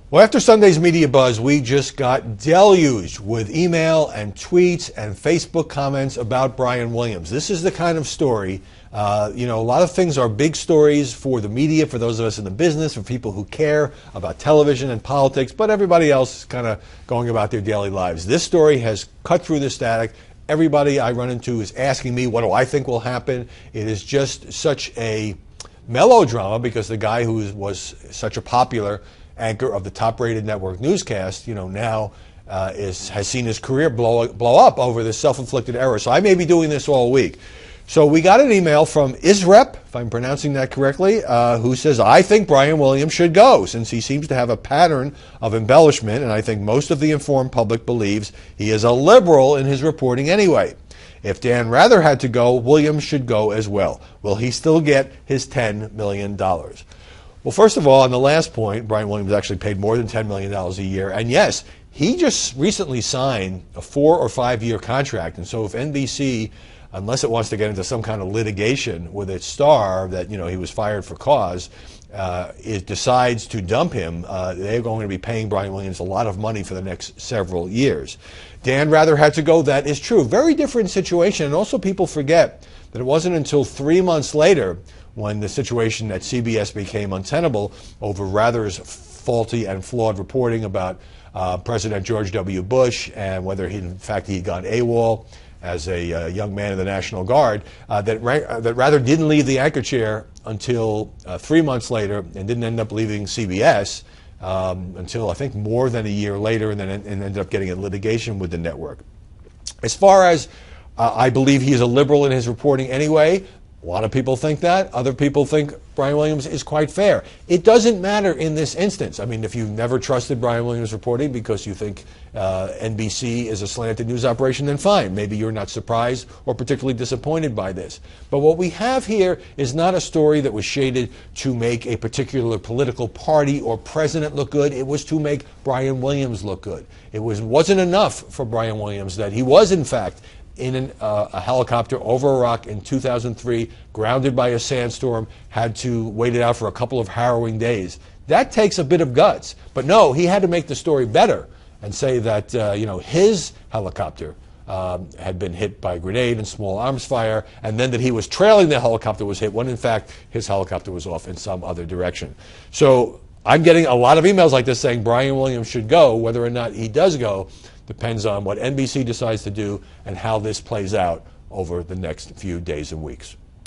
Well, after Sunday's media buzz, we just got deluged with email and tweets and Facebook comments about Brian Williams. This is the kind of story, a lot of things are big stories for the media, for those of us in the business, for people who care about television and politics, but everybody else is kind of going about their daily lives. This story has cut through the static. Everybody I run into is asking me, what do I think will happen? It is just such a melodrama because the guy who was such a popular anchor of the top-rated network newscast, now has seen his career blow up over this self-inflicted error. So I may be doing this all week. So we got an email from Isrep, if I'm pronouncing that correctly, who says, I think Brian Williams should go, since he seems to have a pattern of embellishment, and I think most of the informed public believes he is a liberal in his reporting anyway. If Dan Rather had to go, Williams should go as well. Will he still get his $10 million? Well, first of all, on the last point, Brian Williams actually paid more than $10 million a year. And yes, he just recently signed a 4 or 5 year contract. And so if NBC, unless it wants to get into some kind of litigation with its star that, he was fired for cause, it decides to dump him, they're going to be paying Brian Williams a lot of money for the next several years. Dan Rather had to go. That is true. Very different situation. And also people forget that it wasn't until 3 months later when the situation at CBS became untenable over Rather's faulty and flawed reporting about President George W. Bush and whether in fact he'd gone AWOL as a young man in the National Guard, that Rather didn't leave the anchor chair until 3 months later and didn't end up leaving CBS until I think more than a year later, and then ended up getting in litigation with the network. As far as I believe he is a liberal in his reporting anyway, a lot of people think that. Other people think Brian Williams is quite fair. It doesn't matter in this instance. I mean, if you've never trusted Brian Williams reporting because you think NBC is a slanted news operation, then fine. Maybe you're not surprised or particularly disappointed by this. But what we have here is not a story that was shaded to make a particular political party or president look good. It was to make Brian Williams look good. It wasn't enough for Brian Williams that he was, in fact, in a helicopter over Iraq in 2003, grounded by a sandstorm, had to wait it out for a couple of harrowing days. That takes a bit of guts. But no, he had to make the story better and say that his helicopter had been hit by a grenade and small arms fire, and then that he was trailing the helicopter was hit when in fact his helicopter was off in some other direction. So I'm getting a lot of emails like this saying Brian Williams should go. Whether or not he does go depends on what NBC decides to do and how this plays out over the next few days and weeks.